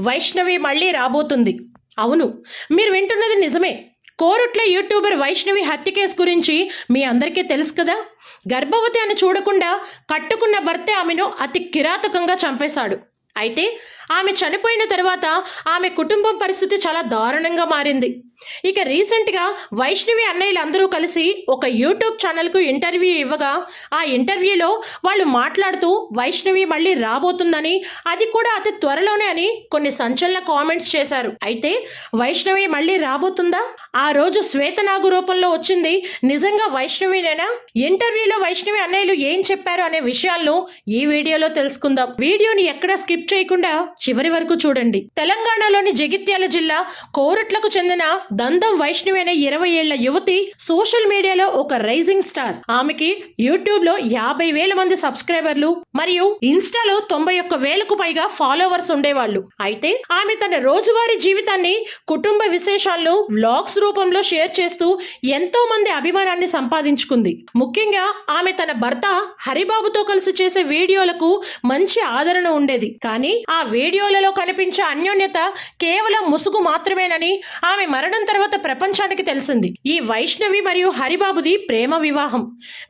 వైష్ణవి మళ్ళీ రాబోతుంది. అవును, మీరు వింటున్నది నిజమే. కోరుట్ల యూట్యూబర్ వైష్ణవి హత్య కేసు గురించి మీ అందరికీ తెలుసు కదా. గర్భవతి అని చూడకుండా కట్టుకున్న భర్తే ఆమెను అతి కిరాతకంగా చంపేశాడు. అయితే ఆమె చనిపోయిన తర్వాత ఆమె కుటుంబం పరిస్థితి చాలా దారుణంగా మారింది. ఇక రీసెంట్గా వైష్ణవి అన్నయ్యలు అందరూ కలిసి ఒక యూట్యూబ్ ఛానల్కు ఇంటర్వ్యూ ఇవ్వగా ఆ ఇంటర్వ్యూలో వాళ్ళు మాట్లాడుతూ వైష్ణవి మళ్ళీ రాబోతుందని, అది కూడా అతి త్వరలోనే అని కొన్ని సంచలన కామెంట్స్ చేశారు. అయితే వైష్ణవి మళ్ళీ రాబోతుందా? ఆ రోజు శ్వేతనాగు రూపంలో వచ్చింది నిజంగా వైష్ణవినేనా? ఇంటర్వ్యూలో వైష్ణవి అన్నయ్యలు ఏం చెప్పారు అనే విషయాలను ఈ వీడియోలో తెలుసుకుందాం. వీడియోని ఎక్కడా స్కిప్ చేయకుండా చివరి వరకు చూడండి. తెలంగాణలోని జగిత్యాల జిల్లా కోరుట్లకు చెందిన దందం వైష్ణవి అనే 20 ఏళ్ల యువతి సోషల్ మీడియాలో ఒక రైజింగ్ స్టార్. ఆమెకి యూట్యూబ్ లో 50,000 మంది సబ్స్క్రైబర్లు మరియు ఇన్స్టాలో 91,000కు పైగా ఫాలోవర్స్ ఉండేవాళ్ళు. అయితే ఆమె తన రోజువారీ జీవితాన్ని, కుటుంబ విశేషాలను వ్లాగ్స్ రూపంలో షేర్ చేస్తూ ఎంతో మంది అభిమానాన్ని సంపాదించుకుంది. ముఖ్యంగా ఆమె తన భర్త హరిబాబుతో కలిసి చేసే వీడియోలకు మంచి ఆదరణ ఉండేది. కానీ ఆ వీడియోలలో కనిపించే అన్యోన్యత కేవలం ముసుగు మాత్రమేనని ఆమె మరణం తర్వాత ప్రపంచానికి తెలిసింది. ఈ వైష్ణవి మరియు హరిబాబుది ప్రేమ వివాహం.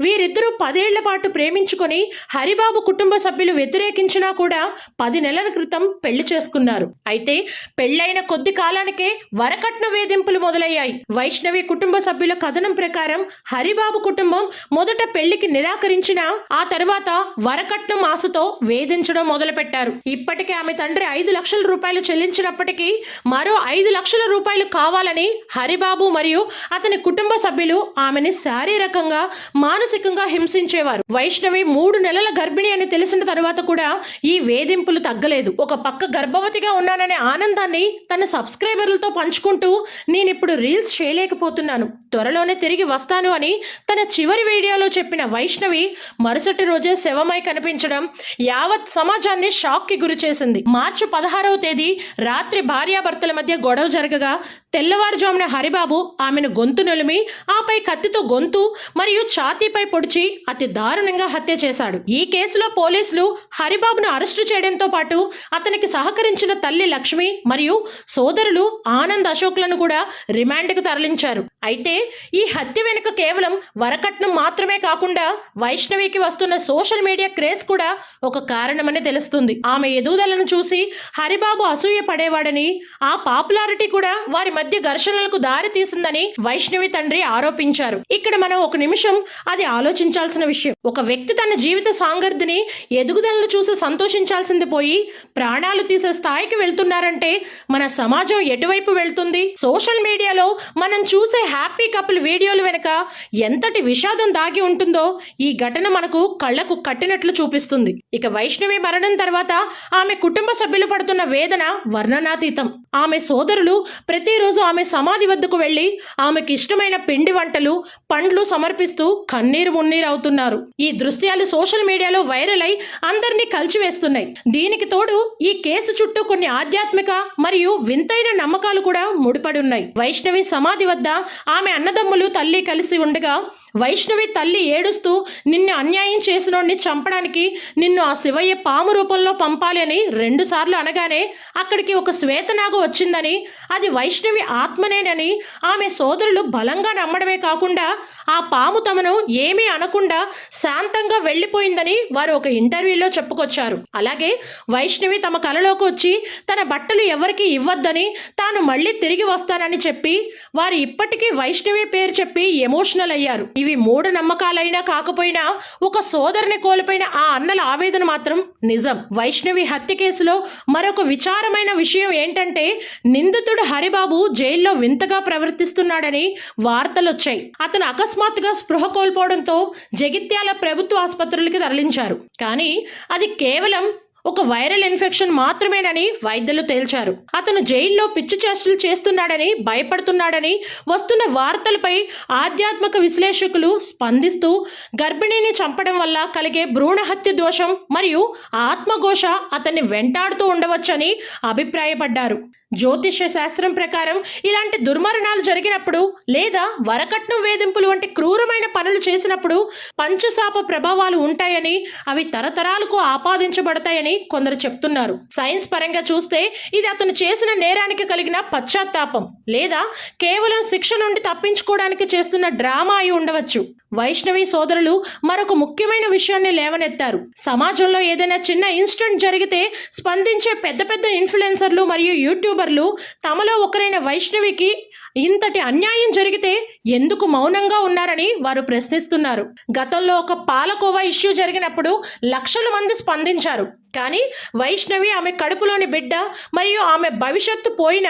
వీరిద్దరూ 10 ఏళ్ల పాటు ప్రేమించుకొని హరిబాబు కుటుంబ సభ్యులు వ్యతిరేకించినా కూడా 10 నెలల క్రితం పెళ్లి చేసుకున్నారు. అయితే పెళ్లైన కొద్ది కాలానికే వరకట్న వేధింపులు మొదలయ్యాయి. వైష్ణవి కుటుంబ సభ్యుల కథనం ప్రకారం హరిబాబు కుటుంబం మొదట పెళ్లికి నిరాకరించినా ఆ తర్వాత వరకట్నం ఆశతో వేధించడం మొదలుపెట్టారు. ఇప్పటికే ఆమె తండ్రి 5 లక్షల రూపాయలు చెల్లించినప్పటికీ మరో 5 లక్షల రూపాయలు కావాలని హరిబాబు మరియు అతని కుటుంబ సభ్యులు ఆమెని శారీరకంగా, మానసికంగా హింసించేవారు. వైష్ణవి 3 నెలల గర్భిణి అని తెలిసిన తర్వాత కూడా ఈ వేధింపులు తగ్గలేదు. ఒక పక్క గర్భవతిగా ఉన్నాననే ఆనందాన్ని తన సబ్స్క్రైబర్లతో పంచుకుంటూ నేనిప్పుడు రీల్స్ చేయలేకపోతున్నాను, త్వరలోనే తిరిగి వస్తాను అని తన చివరి వీడియోలో చెప్పిన వైష్ణవి మరుసటి రోజే శవమై కనిపించడం యావత్ సమాజాన్ని షాక్ కి గురి చేసింది. మార్చి 16వ తేదీ రాత్రి భార్యాభర్తల మధ్య గొడవ జరగగా తెల్లవారుజామున హరిబాబు ఆమెను గొంతు నిలిమి ఆపై కత్తితో గొంతు మరియు ఛాతీపై పొడిచి అతి దారుణంగా హత్య చేశాడు. ఈ కేసులో పోలీసులు హరిబాబును అరెస్టు చేయడంతో పాటు అతనికి సహకరించిన తల్లి లక్ష్మి మరియు సోదరులు ఆనంద్ అశోక్లను కూడా రిమాండ్కు తరలించారు. అయితే ఈ హత్య వెనుక కేవలం వరకట్నం మాత్రమే కాకుండా వైష్ణవికి వస్తున్న సోషల్ మీడియా క్రేజ్ కూడా ఒక కారణమని తెలుస్తుంది. ఆమె ఎదుగుదలను చూసి హరిబాబు అసూయ పడేవాడని, ఆ పాపులారిటీ కూడా వారి మధ్య ఘర్షణలకు దారి తీసిందని వైష్ణవి తండ్రి ఆరోపించారు. ఇక్కడ మనం ఒక నిమిషం అది ఆలోచించాల్సిన విషయం. ఒక వ్యక్తి తన జీవిత సాంగర్ధిని, ఎదుగుదలను చూసి సంతోషించాల్సింది పోయి ప్రాణాలు తీసే స్థాయికి వెళ్తున్నారంటే మన సమాజం ఎటువైపు వెళ్తుంది? సోషల్ మీడియాలో మనం చూసే హ్యాపీ కపుల్ వీడియోలు వెనుక ఎంతటి విషాదం దాగి ఉంటుందో ఈ ఘటన మనకు కళ్లకు కట్టినట్లు చూపిస్తుంది. ఇక వైష్ణవి మరణం తర్వాత ఆమె కుటుంబ సభ్యులు పడుతున్న వేదన వర్ణనాతీతం. ఆమె సోదరులు ప్రతిరోజు ఆమె సమాధి వద్దకు వెళ్లి ఆమెకి ఇష్టమైన పిండి వంటలు, పండ్లు సమర్పిస్తూ కన్నీరు మున్నీరు అవుతున్నారు. ఈ దృశ్యాలు సోషల్ మీడియాలో వైరల్ అయి అందరినీ కలిచివేస్తున్నాయి. దీనికి తోడు ఈ కేసు చుట్టూ కొన్ని ఆధ్యాత్మిక మరియు వింతైన నమ్మకాలు కూడా ముడిపడి ఉన్నాయి. వైష్ణవి సమాధి వద్ద ఆమె అన్నదమ్ములు, తల్లి కలిసి ఉండగా వైష్ణవి తల్లి ఏడుస్తూ నిన్ను అన్యాయం చేసినోడిని చంపడానికి నిన్ను ఆ శివయ్య పాము రూపంలో పంపాలి అని 2 సార్లు అనగానే అక్కడికి ఒక శ్వేతనాగు వచ్చిందని, అది వైష్ణవి ఆత్మనేనని ఆమె సోదరులు బలంగా నమ్మడమే కాకుండా ఆ పాము తమను ఏమీ అనకుండా శాంతంగా వెళ్లిపోయిందని వారు ఒక ఇంటర్వ్యూలో చెప్పుకొచ్చారు. అలాగే వైష్ణవి తమ కలలోకి వచ్చి తన బట్టలు ఎవరికి ఇవ్వద్దని, తాను మళ్ళీ తిరిగి వస్తానని చెప్పి వారు ఇప్పటికీ వైష్ణవి పేరు చెప్పి ఎమోషనల్ అయ్యారు. ఇవి మూఢనమ్మకాలైనా కాకపోయినా ఒక సోదరుని కోల్పోయిన ఆ అన్నల ఆవేదన మాత్రం నిజం. వైష్ణవి హత్య కేసులో మరొక విచారమైన విషయం ఏంటంటే నిందితుడు హరిబాబు జైల్లో వింతగా ప్రవర్తిస్తున్నాడని వార్తలొచ్చాయి. అతను అకస్మాత్తుగా స్పృహ కోల్పోవడంతో జగిత్యాల ప్రభుత్వ ఆసుపత్రులకి తరలించారు. కానీ అది కేవలం ఒక వైరల్ ఇన్ఫెక్షన్ మాత్రమేనని వైద్యులు తేల్చారు. అతను జైల్లో పిచ్చి చేష్టలు చేస్తున్నాడని, భయపడుతున్నాడని వస్తున్న వార్తలపై ఆధ్యాత్మిక విశ్లేషకులు స్పందిస్తూ గర్భిణిని చంపడం వల్ల కలిగే భ్రూణ హత్య దోషం మరియు ఆత్మఘోష అతన్ని వెంటాడుతూ ఉండవచ్చని అభిప్రాయపడ్డారు. జ్యోతిష్య శాస్త్రం ప్రకారం ఇలాంటి దుర్మరణాలు జరిగినప్పుడు లేదా వరకట్నం వేధింపులు వంటి క్రూరమైన పనులు చేసినప్పుడు పంచశాప ప్రభావాలు ఉంటాయని, అవి తరతరాలకు ఆపాదించబడతాయని కొందరు చెప్తున్నారు. సైన్స్ పరంగా చూస్తే ఇది అతను చేసిన నేరానికి కలిగిన పశ్చాత్తాపం లేదా కేవలం శిక్ష నుండి తప్పించుకోవడానికి చేస్తున్న డ్రామా అయి ఉండవచ్చు. వైష్ణవి సోదరులు మరొక ముఖ్యమైన విషయాన్ని లేవనెత్తారు. సమాజంలో ఏదైనా చిన్న ఇన్సిడెంట్ జరిగితే స్పందించే పెద్ద పెద్ద ఇన్ఫ్లుయెన్సర్లు మరియు యూట్యూబర్లు తమలో ఒకరైన వైష్ణవికి ఇంతటి అన్యాయం జరిగితే ఎందుకు మౌనంగా ఉన్నారని వారు ప్రశ్నిస్తున్నారు. గతంలో ఒక పాలకోవా ఇష్యూ జరిగినప్పుడు లక్షల మంది స్పందించారు. కానీ వైష్ణవి, ఆమె కడుపులోని బిడ్డ మరియు ఆమె భవిష్యత్తు పోయిన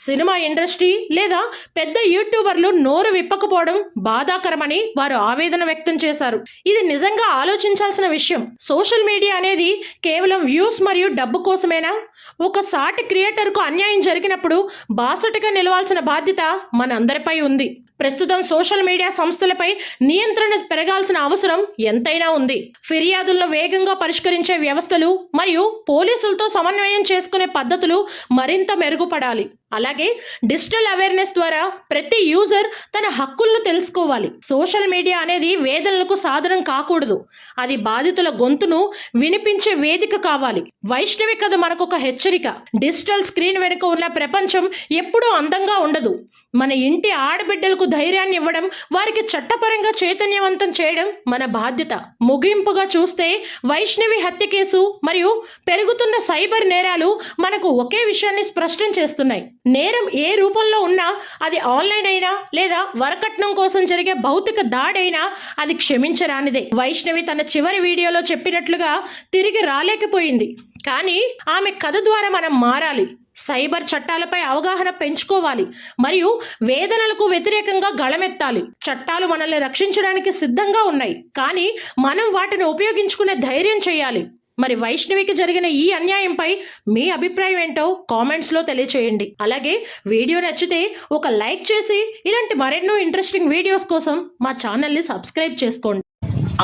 సినిమా ఇండస్ట్రీ లేదా పెద్ద యూట్యూబర్లు నోరు విప్పకపోవడం బాధాకరమని వారు ఆవేదన వ్యక్తం చేశారు. ఇది నిజంగా ఆలోచించాల్సిన విషయం. సోషల్ మీడియా అనేది కేవలం వ్యూస్ మరియు డబ్బు కోసమేనా? ఒక సాటి క్రియేటర్కు అన్యాయం జరిగినప్పుడు బాసటగా నిలవాల్సిన బాధ్యత మనందరిపై ఉంది. ప్రస్తుతం సోషల్ మీడియా సంస్థలపై నియంత్రణ పెరగాల్సిన అవసరం ఎంతైనా ఉంది. ఫిర్యాదులను వేగంగా పరిష్కరించే వ్యవస్థలు మరియు పోలీసులతో సమన్వయం చేసుకునే పద్ధతులు మరింత మెరుగుపడాలి. అలాగే డిజిటల్ అవేర్నెస్ ద్వారా ప్రతి యూజర్ తన హక్కులను తెలుసుకోవాలి. సోషల్ మీడియా అనేది వేదనలకు సాధనం కాకూడదు. అది బాధితుల గొంతును వినిపించే వేదిక కావాలి. వైష్ణవి కథ మనకొక హెచ్చరిక. డిజిటల్ స్క్రీన్ వెనుక ఉన్న ప్రపంచం ఎప్పుడూ అందంగా ఉండదు. మన ఇంటి ఆడబిడ్డలకు ధైర్యాన్ని ఇవ్వడం, వారికి చట్టపరంగా చైతన్యవంతం చేయడం మన బాధ్యత. ముగింపుగా చూస్తే వైష్ణవి హత్య కేసు మరియు పెరుగుతున్న సైబర్ నేరాలు మనకు ఒకే విషయాన్ని స్పష్టం చేస్తున్నాయి. నేరం ఏ రూపంలో ఉన్నా, అది ఆన్లైన్ అయినా లేదా వరకట్నం కోసం జరిగే భౌతిక దాడైనా, అది క్షమించరానిదే. వైష్ణవి తన చివరి వీడియోలో చెప్పినట్లుగా తిరిగి రాలేకపోయింది. కానీ ఆమె కథ ద్వారా మనం మారాలి. సైబర్ చట్టాలపై అవగాహన పెంచుకోవాలి మరియు వేదనలకు వ్యతిరేకంగా గళమెత్తాలి. చట్టాలు మనల్ని రక్షించడానికి సిద్ధంగా ఉన్నాయి, కానీ మనం వాటిని ఉపయోగించుకునే ధైర్యం చేయాలి. మరి వైష్ణవికి జరిగిన ఈ అన్యాయంపై మీ అభిప్రాయం ఏంటో కామెంట్స్లో తెలియచేయండి. అలాగే వీడియో నచ్చితే ఒక లైక్ చేసి ఇలాంటి మరెన్నో ఇంట్రెస్టింగ్ వీడియోస్ కోసం మా ఛానల్ని సబ్స్క్రైబ్ చేసుకోండి.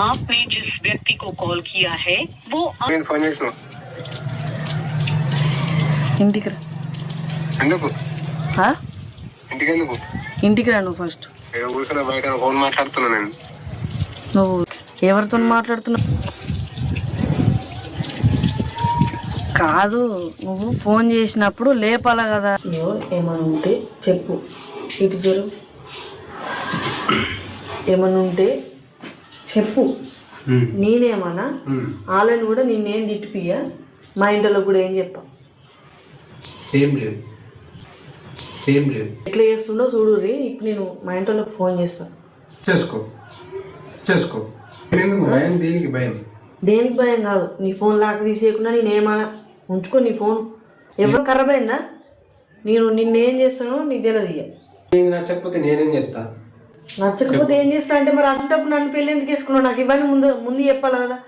आपने जिस व्यक्ति को कॉल किया है वो ఇంటికి రా. ఎందుకు ఆ? ఇంటికి ఎందుకు ఇంటికి రా నువ్వు ఫస్ట్. ఏదో కూర్చొని బయట ఫోన్ మాట్లాడుతున్నా నేను. నువ్వు ఎవరితో మాట్లాడుతున్నావు? కాదు, నువ్వు ఫోన్ చేసినప్పుడు లేపాలా కదా. ఏమన్నా ఉంటే చెప్పు. ఇటు జరు. ఏమన్నా ఉంటే చెప్పు. నేనేమన్నా వాళ్ళని కూడా నిన్నేం తిట్టిపియ్యా, మా ఇంట్లో కూడా ఏం చెప్పా. ఏం లేదు ఎట్లా చేస్తుండో చూడు రీ. ఇప్పుడు నేను మా ఇంట్లోకి ఫోన్ చేస్తాను. చేసుకో ఎందుకు భయం? దేనికి భయం? దేనికి భయం కాదు. నీ ఫోన్ లాక్ తీసేయకుండా నేనేమన్నా ఉంచుకో. నీ ఫోన్ ఎవరు ఖరాబ్ అయిందా? నేను నిన్నేం చేస్తానో నీకు తెలియదు. ఇక నచ్చకపోతే నేనేం చెప్తా? నచ్చకపోతే ఏం చేస్తా అంటే మరి అసలు నన్ను పెళ్ళి ఎందుకు వేసుకున్నావు? నాకు ఇవన్నీ ముందు చెప్పాలి కదా.